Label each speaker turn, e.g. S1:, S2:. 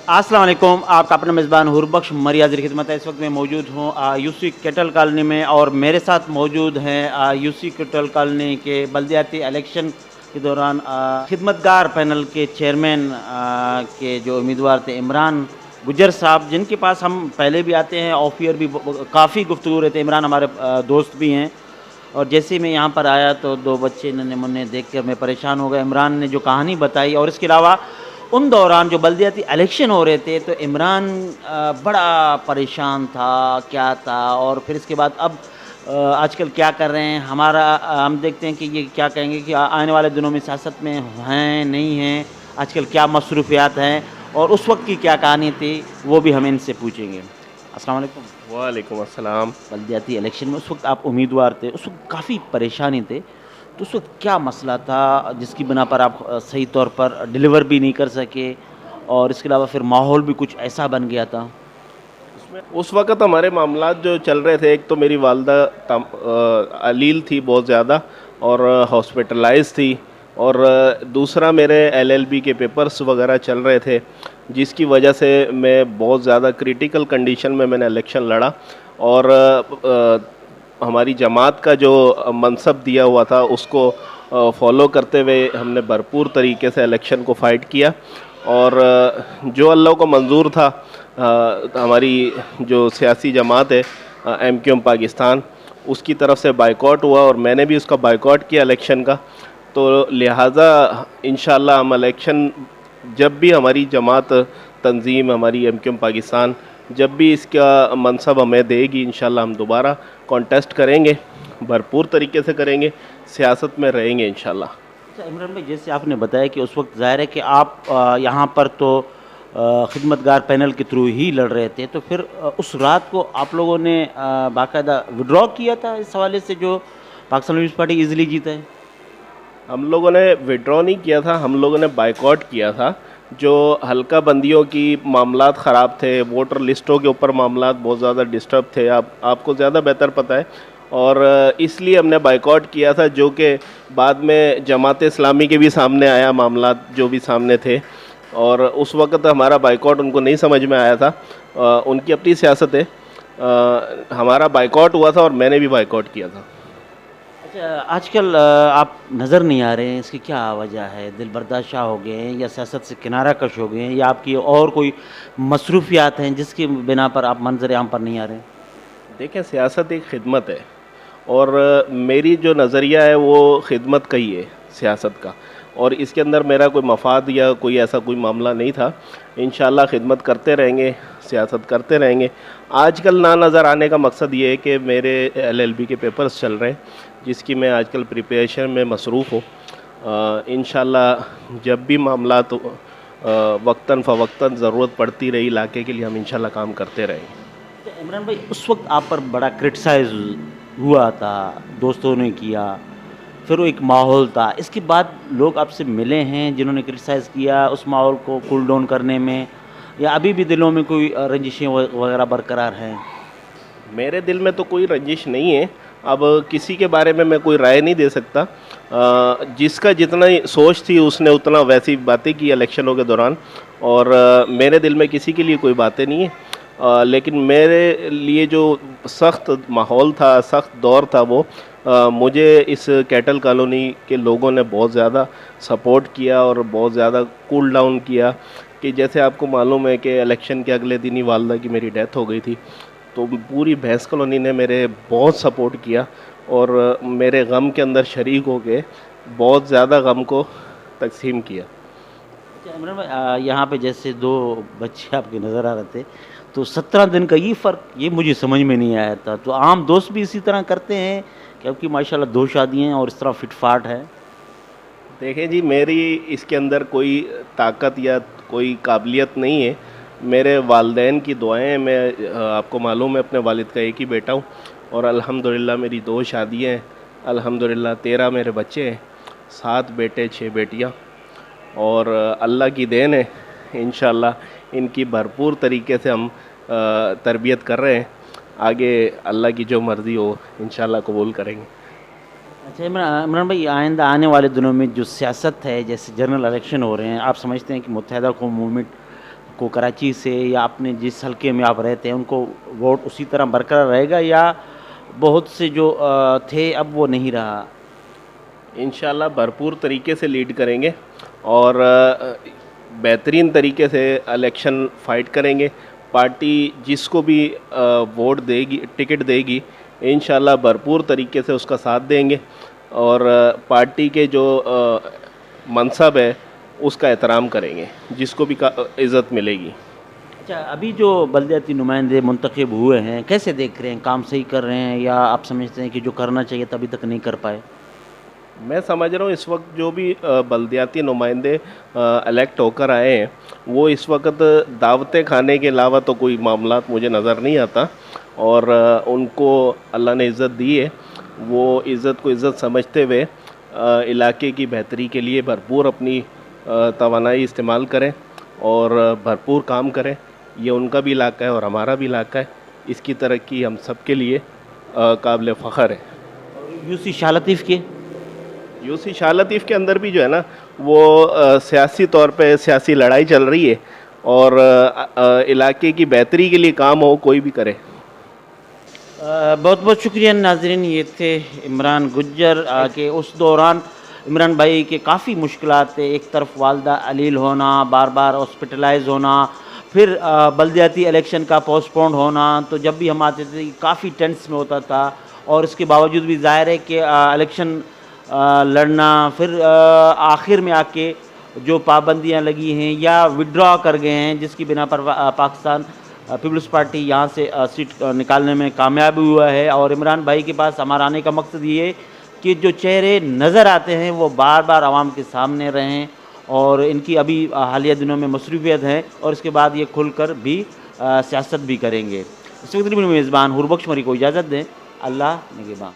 S1: अस्सलाम वालेकुम। आपका अपना मेज़बान हुरबख्श मरी हाज़िर खिदमत है। इस वक्त मैं मौजूद हूँ यूसी कैटल कॉलोनी में और मेरे साथ मौजूद हैं यूसी कैटल कॉलोनी के बल्दियाती इलेक्शन के दौरान खिदमतगार पैनल के चेयरमैन के जो उम्मीदवार थे इमरान गुज्जर साहब, जिनके पास हम पहले भी आते हैं, ऑफ ईयर भी काफ़ी गुफ्तगू रहते हैं। इमरान हमारे दोस्त भी हैं और जैसे ही मैं यहाँ पर आया तो दो बच्चे नन्हे मुन्ने देख कर मैं परेशान हो गया। इमरान ने जो कहानी बताई और इसके अलावा उन दौरान जो बल्दियाती इलेक्शन हो रहे थे तो इमरान बड़ा परेशान था, क्या था और फिर इसके बाद अब आजकल क्या कर रहे हैं। हम देखते हैं कि ये क्या कहेंगे कि आने वाले दिनों में सियासत में हैं, नहीं हैं, आजकल क्या मसरूफियात हैं और उस वक्त की क्या कहानी थी, वो भी हम इनसे पूछेंगे। अस्सलाम वालेकुम।
S2: वालेकुम अस्सलाम।
S1: बल्दियाती इलेक्शन में उस वक्त आप उम्मीदवार थे, उस वक्त काफ़ी परेशानी थे, तो उस वक्त क्या मसला था जिसकी बिना पर आप सही तौर पर डिलीवर भी नहीं कर सके और इसके अलावा फिर माहौल भी कुछ ऐसा बन गया था?
S2: उस वक़्त हमारे मामलात जो चल रहे थे, एक तो मेरी वालदा अलील थी बहुत ज़्यादा और हॉस्पिटलाइज़ थी और दूसरा मेरे एलएलबी के पेपर्स वगैरह चल रहे थे, जिसकी वजह से मैं बहुत ज़्यादा क्रिटिकल कंडीशन में मैंने इलेक्शन लड़ा और हमारी जमात का जो मनसब दिया हुआ था उसको फॉलो करते हुए हमने भरपूर तरीके से इलेक्शन को फ़ाइट किया और जो अल्लाह को मंजूर था, हमारी जो सियासी जमात है एमक्यूएम पाकिस्तान, उसकी तरफ से बाइकआउट हुआ और मैंने भी उसका बाइकआउट किया इलेक्शन का। तो लिहाजा इंशाल्लाह हम इलेक्शन जब भी हमारी जमात तंजीम हमारी एमक्यूएम पाकिस्तान जब भी इसका मनसब हमें देगी, इंशाल्लाह हम दोबारा कॉन्टेस्ट करेंगे, भरपूर तरीके से करेंगे, सियासत में रहेंगे इंशाल्लाह।
S1: अच्छा इमरान भाई, जैसे आपने बताया कि उस वक्त ज़ाहिर है कि आप यहाँ पर तो खिदमतगार पैनल के थ्रू ही लड़ रहे थे, तो फिर उस रात को आप लोगों ने बाकायदा विड्रॉ किया था इस हवाले से जो पाकिस्तान पीपल्स पार्टी ईजिली जीता है?
S2: हम लोगों ने विड्रॉ नहीं किया था, हम लोगों ने बाइकआउट किया था। जो हल्का बंदियों की मामलात ख़राब थे, वोटर लिस्टों के ऊपर मामलात बहुत ज़्यादा डिस्टर्ब थे, आपको ज़्यादा बेहतर पता है, और इसलिए हमने बाइकआउट किया था, जो कि बाद में जमात इस्लामी के भी सामने आया, मामलात जो भी सामने थे, और उस वक़्त हमारा बाइकआउट उनको नहीं समझ में आया था। उनकी अपनी सियासत है। हमारा बाइकआउट हुआ था और मैंने भी बाइकआउट किया था।
S1: अच्छा, आजकल आप नज़र नहीं आ रहे हैं, इसकी क्या वजह है? दिल बर्दाश्त हो गए हैं या सियासत से किनारा कश हो गए हैं या आपकी और कोई मसरूफियात हैं जिसकी बिना पर आप मंजर आम पर नहीं आ रहे हैं?
S2: देखें, सियासत एक खिदमत है और मेरी जो नज़रिया है वो खिदमत का ही है सियासत का, और इसके अंदर मेरा कोई मफाद या कोई ऐसा कोई मामला नहीं था। इंशाल्लाह खिदमत करते रहेंगे, सियासत करते रहेंगे। आजकल ना नज़र आने का मकसद ये है कि मेरे एलएलबी के पेपर्स चल रहे हैं, जिसकी मैं आजकल प्रिपरेशन में मसरूफ़ हूँ। इंशाल्लाह जब भी मामला तो वक्तन फ़वक्तन ज़रूरत पड़ती रही इलाके के लिए, हम इंशाल्लाह काम करते रहेंगे।
S1: तो इमरान भाई, उस वक्त आप पर बड़ा क्रिटिसाइज हुआ था, दोस्तों ने किया, फिर वो एक माहौल था, इसके बाद लोग आपसे मिले हैं जिन्होंने क्रिटिसाइज़ किया उस माहौल को कूल डाउन करने में, या अभी भी दिलों में कोई रंजिशें वगैरह बरकरार हैं?
S2: मेरे दिल में तो कोई रंजिश नहीं है। अब किसी के बारे में मैं कोई राय नहीं दे सकता। जिसका जितना सोच थी उसने उतना वैसी बातें की इलेक्शनों के दौरान, और मेरे दिल में किसी के लिए कोई बातें नहीं है। लेकिन मेरे लिए जो सख्त माहौल था, सख्त दौर था, वो मुझे इस कैटल कॉलोनी के लोगों ने बहुत ज़्यादा सपोर्ट किया और बहुत ज़्यादा कूल डाउन किया। कि जैसे आपको मालूम है कि इलेक्शन के अगले दिन ही वालदा की मेरी डेथ हो गई थी, तो पूरी भैंस कॉलोनी ने मेरे बहुत सपोर्ट किया और मेरे गम के अंदर शरीक हो के बहुत ज़्यादा गम को तकसीम किया।
S1: अच्छा इमरान भाई, यहाँ पे जैसे दो बच्चे आपके नज़र आ रहे थे, तो 17 दिन का ये फ़र्क, ये मुझे समझ में नहीं आया था। तो आम दोस्त भी इसी तरह करते हैं कि आपकी माशाल्लाह दो शादियाँ हैं और इस तरह फिटफाट है?
S2: देखें जी, मेरी इसके अंदर कोई ताकत या कोई काबिलियत नहीं है। मेरे वालदैन की दुआएं, मैं आपको मालूम है अपने वालिद का एक ही बेटा हूँ, और अल्हम्दुलिल्लाह मेरी दो शादियाँ हैं, अल्हम्दुलिल्लाह 13 मेरे बच्चे हैं, 7 बेटे 6 बेटियाँ, और अल्लाह की देन है। इंशाल्लाह इनकी भरपूर तरीके से हम तरबियत कर रहे हैं। आगे अल्लाह की जो मर्ज़ी हो इंशाल्लाह कबूल करेंगे।
S1: अच्छा इमरान भाई, आइंदा आने वाले दिनों में जो सियासत है, जैसे जनरल इलेक्शन हो रहे हैं, आप समझते हैं कि मुत्तहिदा कौम मूवमेंट आपको कराची से या अपने जिस हलके में आप रहते हैं उनको वोट उसी तरह बरकरार रहेगा, या बहुत से जो थे अब वो नहीं रहा?
S2: इंशाल्लाह भरपूर तरीके से लीड करेंगे और बेहतरीन तरीके से इलेक्शन फाइट करेंगे। पार्टी जिसको भी वोट देगी, टिकट देगी, इंशाल्लाह भरपूर तरीके से उसका साथ देंगे और पार्टी के जो मनसब है उसका एहतराम करेंगे, जिसको भी इज़्ज़त मिलेगी।
S1: अच्छा, अभी जो बल्दियाती नुमाइंदे मुंतखब हुए हैं, कैसे देख रहे हैं? काम सही कर रहे हैं, या आप समझते हैं कि जो करना चाहिए था अभी तक नहीं कर पाए?
S2: मैं समझ रहा हूँ इस वक्त जो भी बल्दियाती नुमाइंदे इलेक्ट होकर आए हैं, वो इस वक्त दावतें खाने के अलावा तो कोई मामलात मुझे नज़र नहीं आता और उनको अल्लाह ने इज़्ज़त दी है। वो इज़्ज़त को इज़्ज़त समझते हुए इलाके की बेहतरी के लिए भरपूर अपनी तवानाई इस्तेमाल करें और भरपूर काम करें। ये उनका भी इलाका है और हमारा भी इलाका है। इसकी तरक्की हम सब के लिए काबिल फ़ख्र है।
S1: यूसी शाह लतीफ़ के
S2: यूसी शाह लतीफ़ के अंदर भी जो है ना, वो सियासी तौर पे सियासी लड़ाई चल रही है और इलाके की बेहतरी के लिए काम हो कोई भी करे।
S1: बहुत बहुत शुक्रिया नाज़रीन, ये थे इमरान गुज्जर के उस दौरान इमरान भाई के काफ़ी मुश्किलात थे। एक तरफ वालदा अलील होना, बार बार हॉस्पिटलाइज होना, फिर बल्दियाती इलेक्शन का पोस्टपोन होना, तो जब भी हम आते थे काफ़ी टेंस में होता था और इसके बावजूद भी ज़ाहिर है कि इलेक्शन लड़ना, फिर आखिर में आके जो पाबंदियां लगी हैं या विड्रॉ कर गए हैं, जिसकी बिना पर पाकिस्तान पीपल्स पार्टी यहाँ से सीट निकालने में कामयाब हुआ है। और इमरान भाई के पास हमारा आने का मकसद ये है कि जो चेहरे नज़र आते हैं वो बार बार आवाम के सामने रहें और इनकी अभी हालिया दिनों में मसरूफियत है और इसके बाद ये खुलकर भी सियासत भी करेंगे। इस वक्त मेज़बान हुरबख्श मरी को इजाज़त दें। अल्लाह निगहबान।